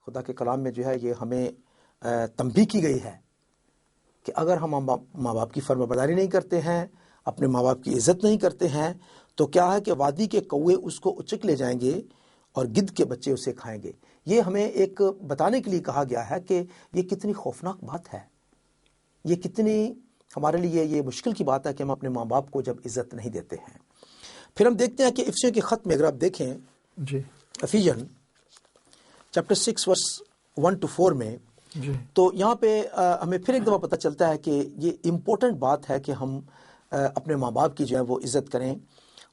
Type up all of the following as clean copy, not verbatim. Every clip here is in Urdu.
خدا کے کلام میں جو ہے یہ ہمیں تنبیہ کی گئی ہے کہ اگر ہم ماں باپ کی فرما برداری نہیں کرتے ہیں، اپنے ماں باپ کی عزت نہیں کرتے ہیں، تو کیا ہے کہ وادی کے کوے اس کو اچک لے جائیں گے اور گدھ کے بچے اسے کھائیں گے۔ یہ ہمیں ایک بتانے کے لیے کہا گیا ہے کہ یہ کتنی خوفناک بات ہے، یہ کتنی ہمارے لیے یہ مشکل کی بات ہے کہ ہم اپنے ماں باپ کو جب عزت نہیں دیتے ہیں۔ پھر ہم دیکھتے ہیں کہ افسیوں کے خط میں اگر آپ دیکھیں جی افیژن چیپٹر 6 ورس 1 to 4 میں، جی تو یہاں پہ ہمیں پھر ایک دفعہ پتہ چلتا ہے کہ یہ امپورٹنٹ بات ہے کہ ہم اپنے ماں باپ کی جو ہے وہ عزت کریں۔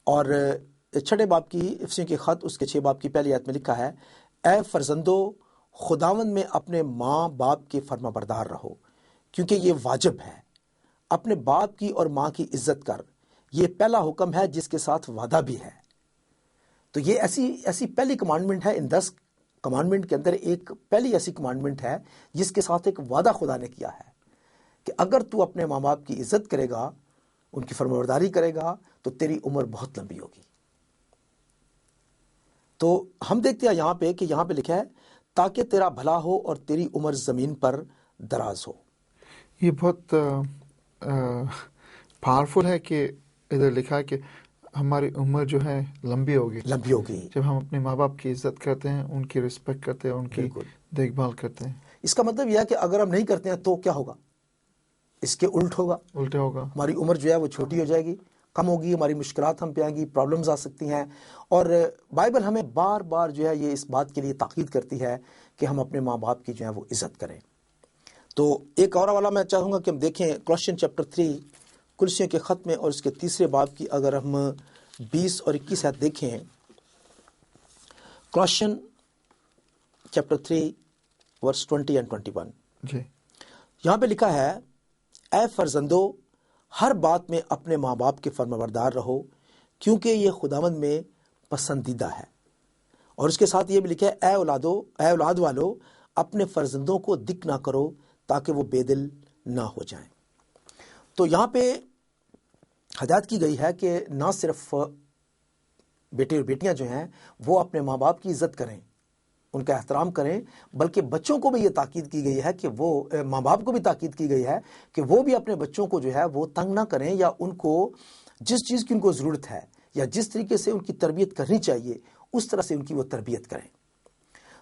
اور 6 باب کی افسیوں کے خط اس کے 6 باب کی پہلی آیت میں لکھا ہے، اے فرزندو خداوند میں اپنے ماں باپ کے فرما بردار رہو، کیونکہ یہ واجب ہے۔ اپنے باپ کی اور ماں کی عزت کر، یہ پہلا حکم ہے جس کے ساتھ وعدہ بھی ہے۔ تو یہ ایسی پہلی کمانڈمنٹ ہے، ان 10 کمانڈمنٹ کے اندر ایک پہلی ایسی کمانڈمنٹ ہے جس کے ساتھ ایک وعدہ خدا نے کیا ہے کہ اگر تو اپنے ماں باپ کی عزت کرے گا، ان کی فرمانبرداری کرے گا، تو تیری عمر بہت لمبی ہوگی۔ تو ہم دیکھتے ہیں یہاں پہ کہ یہاں پہ لکھا ہے تاکہ تیرا بھلا ہو اور تیری عمر زمین پر دراز ہو۔ یہ بہت پاورفل ہے کہ ادھر لکھا ہے کہ ہماری عمر جو ہے لمبی ہوگی جب ہم اپنے ماں باپ کی عزت کرتے ہیں، ان کی رسپیکٹ کرتے ہیں، ان کی دیکھ بھال کرتے ہیں۔ اس کا مطلب یہ ہے کہ اگر ہم نہیں کرتے ہیں تو کیا ہوگا؟ اس کے الٹے ہوگا، ہماری عمر جو ہے وہ چھوٹی ہو جائے گی، کم ہوگی، ہماری مشکلات ہم پہ آئیں گی، پرابلمز آ سکتی ہیں۔ اور بائبل ہمیں بار بار جو ہے یہ اس بات کے لیے تاکید کرتی ہے کہ ہم اپنے ماں باپ کی جو ہے وہ عزت کریں۔ تو ایک اور والا میں چاہوں گا کہ ہم دیکھیں کولوسیوں چیپٹر 3 کولوسیوں کے خط میں اور اس کے 3 باب کی اگر ہم 20 اور 21 آیت دیکھیں، کولوسیوں چیپٹر 3 ورس 20 and 21، جی یہاں پہ لکھا ہے، اے فرزندو ہر بات میں اپنے ماں باپ کے فرمانبردار رہو، کیونکہ یہ خداوند میں پسندیدہ ہے۔ اور اس کے ساتھ یہ بھی لکھا ہے، اے اولاد والو اپنے فرزندوں کو دک نہ کرو تاکہ وہ بے دل نہ ہو جائیں۔ تو یہاں پہ ہدایت کی گئی ہے کہ نہ صرف بیٹے اور بیٹیاں جو ہیں وہ اپنے ماں باپ کی عزت کریں، ان کا احترام کریں، بلکہ بچوں کو بھی یہ تاکید کی گئی ہے کہ وہ ماں باپ کو بھی تاکید کی گئی ہے کہ وہ بھی اپنے بچوں کو جو ہے وہ تنگ نہ کریں، یا ان کو جس چیز کی ان کو ضرورت ہے یا جس طریقے سے ان کی تربیت کرنی چاہیے اس طرح سے ان کی وہ تربیت کریں۔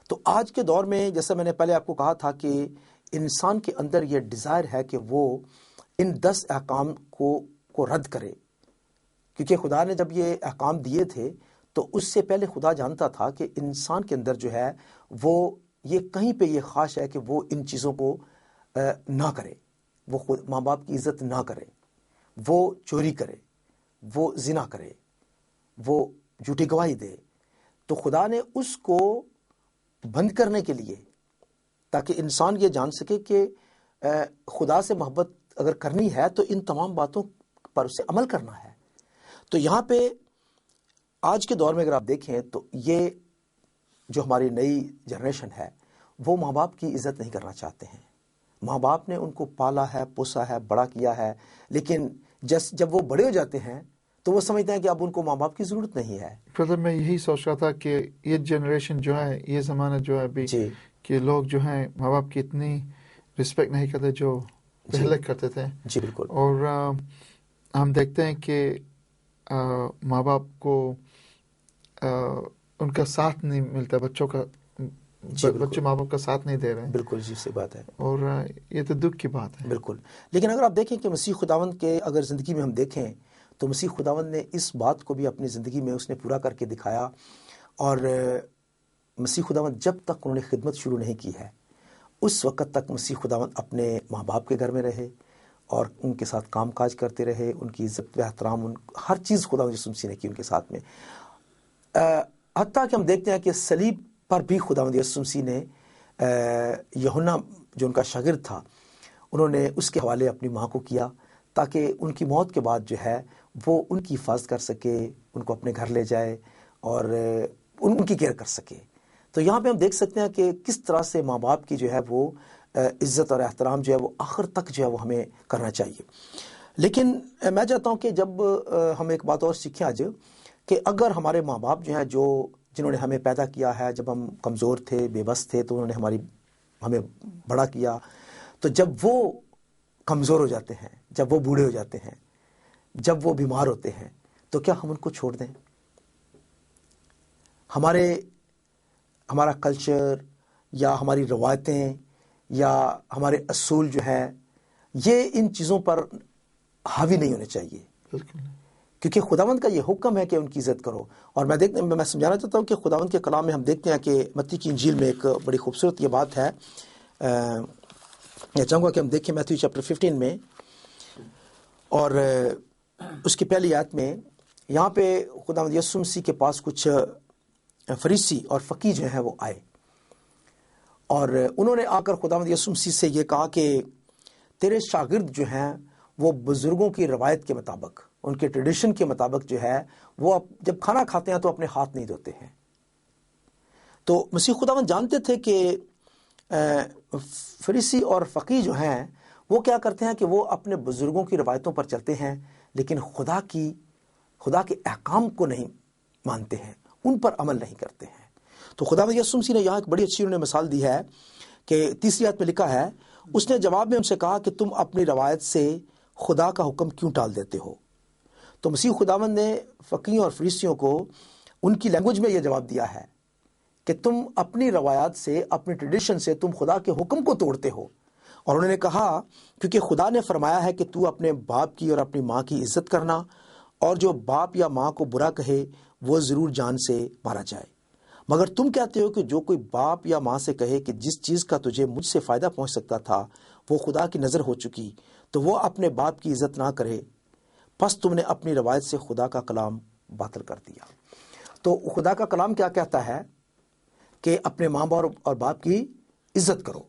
تو آج کے دور میں جیسا میں نے پہلے آپ کو کہا تھا کہ انسان کے اندر یہ ڈیزائر ہے کہ وہ ان 10 احکام کو رد کرے، کیونکہ خدا نے جب یہ احکام دیے تھے تو اس سے پہلے خدا جانتا تھا کہ انسان کے اندر جو ہے وہ یہ کہیں پہ یہ خواہش ہے کہ وہ ان چیزوں کو نہ کرے، وہ خود ماں باپ کی عزت نہ کرے، وہ چوری کرے، وہ زنا کرے، وہ جھوٹی گواہی دے۔ تو خدا نے اس کو بند کرنے کے لیے، تاکہ انسان یہ جان سکے کہ خدا سے محبت اگر کرنی ہے تو ان تمام باتوں پر اسے عمل کرنا ہے۔ تو یہاں پہ آج کے دور میں اگر آپ دیکھیں تو یہ جو ہماری نئی جنریشن ہے وہ ماں باپ کی عزت نہیں کرنا چاہتے ہیں۔ ماں باپ نے ان کو پالا ہے، پوسا ہے، بڑا کیا ہے، لیکن جب وہ بڑے ہو جاتے ہیں تو وہ سمجھتے ہیں کہ اب ان کو ماں باپ کی ضرورت نہیں ہے۔ برادر میں یہی سوچ رہا تھا کہ یہ جنریشن جو ہے، یہ زمانہ جو ہے ابھی، کہ لوگ جو ہیں ماں باپ کی اتنی رسپیکٹ نہیں کرتے جو پہلے کرتے تھے۔ جی بالکل۔ اور ہم دیکھتے ہیں کہ ماں باپ کو ان کا ساتھ نہیں ملتا، بچوں کا، بچے ماں باپ کا ساتھ نہیں دے رہے ہیں۔ بالکل جی صحیح بات ہے، اور یہ تو دکھ کی بات ہے۔ بالکل۔ لیکن اگر آپ دیکھیں کہ مسیح خداوند کے اگر زندگی میں ہم دیکھیں تو مسیح خداوند نے اس بات کو بھی اپنی زندگی میں اس نے پورا کر کے دکھایا۔ اور مسیح خداوند جب تک انہوں نے خدمت شروع نہیں کی ہے اس وقت تک مسیح خداوند اپنے ماں باپ کے گھر میں رہے اور ان کے ساتھ کام کاج کرتے رہے، ان کی عزت و احترام، ہر چیز خداوند یسوع مسیح نے کی ان کے ساتھ میں۔ حتیٰ کہ ہم دیکھتے ہیں کہ صلیب پر بھی خداوند یسوع مسیح نے یوحنا جو ان کا شاگرد تھا، انہوں نے اس کے حوالے اپنی ماں کو کیا تاکہ ان کی موت کے بعد جو ہے وہ ان کی حفاظت کر سکے، ان کو اپنے گھر لے جائے اور ان کی کیئر کر سکے۔ تو یہاں پہ ہم دیکھ سکتے ہیں کہ کس طرح سے ماں باپ کی جو ہے وہ عزت اور احترام جو ہے وہ آخر تک جو ہے وہ ہمیں کرنا چاہیے۔ لیکن میں چاہتا ہوں کہ جب ہم ایک بات اور سیکھیں آج، کہ اگر ہمارے ماں باپ جو ہیں جو جنہوں نے ہمیں پیدا کیا ہے جب ہم کمزور تھے، بے بس تھے، تو انہوں نے ہمیں بڑا کیا. تو جب وہ کمزور ہو جاتے ہیں، جب وہ بوڑھے ہو جاتے ہیں، جب وہ بیمار ہوتے ہیں، تو کیا ہم ان کو چھوڑ دیں؟ ہمارا کلچر یا ہماری روایتیں یا ہمارے اصول جو ہے یہ ان چیزوں پر حاوی نہیں ہونے چاہیے، کیونکہ خداوند کا یہ حکم ہے کہ ان کی عزت کرو. اور میں سمجھانا چاہتا ہوں کہ خداوند کے کلام میں ہم دیکھتے ہیں کہ متی کی انجیل میں ایک بڑی خوبصورت یہ بات ہے. میں چاہوں گا کہ ہم دیکھیں میتھیو چیپٹر 15 میں، اور اس کی پہلی آیت میں یہاں پہ خداوند یسوع مسیح کے پاس کچھ فریسی اور فقیہ جو ہیں وہ آئے، اور انہوں نے آ کر خداوند یسوع مسیح سے یہ کہا کہ تیرے شاگرد جو ہیں وہ بزرگوں کی روایت کے مطابق، ان کے ٹریڈیشن کے مطابق جو ہے وہ جب کھانا کھاتے ہیں تو اپنے ہاتھ نہیں دھوتے ہیں. تو مسیح خداوند جانتے تھے کہ فریسی اور فقیہ جو ہیں وہ کیا کرتے ہیں کہ وہ اپنے بزرگوں کی روایتوں پر چلتے ہیں، لیکن خدا کے احکام کو نہیں مانتے ہیں، ان پر عمل نہیں کرتے ہیں. تو خداوند یسوع مسیح نے یہاں ایک بڑی اچھی انہوں نے مثال دی ہے کہ تیسری آیت میں لکھا ہے، اس نے جواب میں ان سے کہا کہ تم اپنی روایت سے خدا کا حکم کیوں ٹال دیتے ہو؟ تو مسیح خداوند نے فقیوں اور فریسیوں کو ان کی لینگویج میں یہ جواب دیا ہے کہ تم اپنی روایات سے، اپنی ٹریڈیشن سے تم خدا کے حکم کو توڑتے ہو. اور انہوں نے کہا کیونکہ خدا نے فرمایا ہے کہ تو اپنے باپ کی اور اپنی ماں کی عزت کرنا، اور جو باپ یا ماں کو برا کہے وہ ضرور جان سے مارا جائے. مگر تم کہتے ہو کہ جو کوئی باپ یا ماں سے کہے کہ جس چیز کا تجھے مجھ سے فائدہ پہنچ سکتا تھا وہ خدا کی نظر ہو چکی، تو وہ اپنے باپ کی عزت نہ کرے، پس تم نے اپنی روایت سے خدا کا کلام باطل کر دیا. تو خدا کا کلام کیا کہتا ہے کہ اپنے ماں باپ اور باپ کی عزت کرو،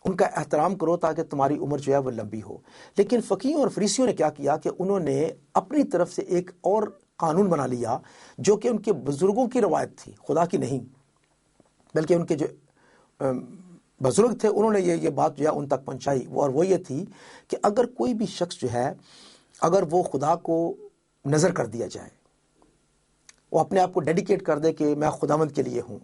ان کا احترام کرو تاکہ تمہاری عمر جو ہے وہ لمبی ہو. لیکن فقیوں اور فریسیوں نے کیا کیا کہ انہوں نے اپنی طرف سے ایک اور قانون بنا لیا جو کہ ان کے بزرگوں کی روایت تھی، خدا کی نہیں، بلکہ ان کے جو بزرگ تھے انہوں نے یہ بات جو ہے ان تک پہنچائی، اور وہ یہ تھی کہ اگر کوئی بھی شخص جو ہے اگر وہ خدا کو نظر کر دیا جائے، وہ اپنے آپ کو ڈیڈیکیٹ کر دے کہ میں خداوند کے لیے ہوں،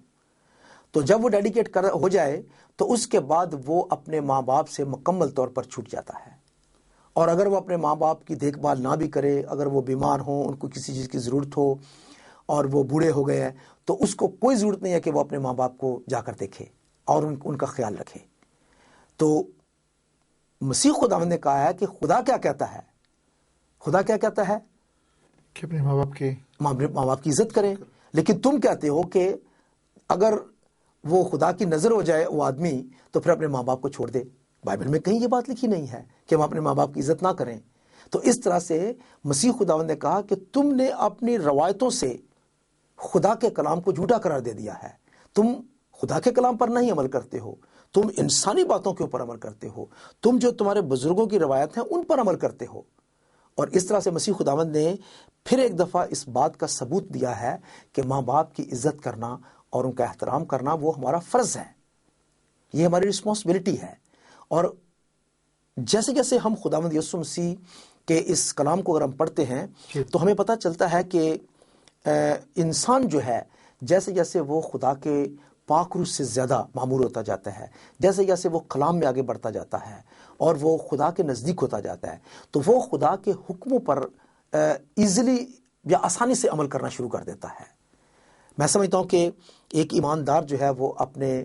تو جب وہ ڈیڈیکیٹ ہو جائے تو اس کے بعد وہ اپنے ماں باپ سے مکمل طور پر چھوٹ جاتا ہے. اور اگر وہ اپنے ماں باپ کی دیکھ بھال نہ بھی کرے، اگر وہ بیمار ہوں، ان کو کسی چیز کی ضرورت ہو اور وہ بوڑھے ہو گئے ہیں، تو اس کو کوئی ضرورت نہیں ہے کہ وہ اپنے ماں باپ کو جا کر دیکھے اور ان کا خیال رکھے. تو مسیح خداوند نے کہا ہے کہ خدا کیا کہتا ہے؟ خدا کیا کہتا ہے کہ اپنے ماں باپ کی عزت کریں. لیکن تم کہتے ہو کہ اگر وہ خدا کی نظر ہو جائے وہ آدمی تو پھر اپنے ماں باپ کو چھوڑ دے. بائبل میں کہیں یہ بات لکھی نہیں ہے کہ ہم اپنے ماں باپ کی عزت نہ کریں. تو اس طرح سے مسیح خداوند نے کہا کہ تم نے اپنی روایتوں سے خدا کے کلام کو جھوٹا قرار دے دیا ہے. تم خدا کے کلام پر نہیں عمل کرتے ہو، تم انسانی باتوں کے اوپر عمل کرتے ہو، تم جو تمہارے بزرگوں کی روایت ہیں ان پر عمل کرتے ہو. اور اس طرح سے مسیح خداوند نے پھر ایک دفعہ اس بات کا ثبوت دیا ہے کہ ماں باپ کی عزت کرنا اور ان کا احترام کرنا وہ ہمارا فرض ہے، یہ ہماری رسپانسبلٹی ہے. اور جیسے جیسے ہم خداوند یسوع مسیح کے اس کلام کو اگر ہم پڑھتے ہیں تو ہمیں پتہ چلتا ہے کہ انسان جو ہے جیسے جیسے وہ خدا کے پاک روح سے زیادہ معمور ہوتا جاتا ہے، جیسے جیسے وہ کلام میں آگے بڑھتا جاتا ہے اور وہ خدا کے نزدیک ہوتا جاتا ہے، تو وہ خدا کے حکموں پر ایزیلی یا آسانی سے عمل کرنا شروع کر دیتا ہے. میں سمجھتا ہوں کہ ایک ایماندار جو ہے وہ اپنے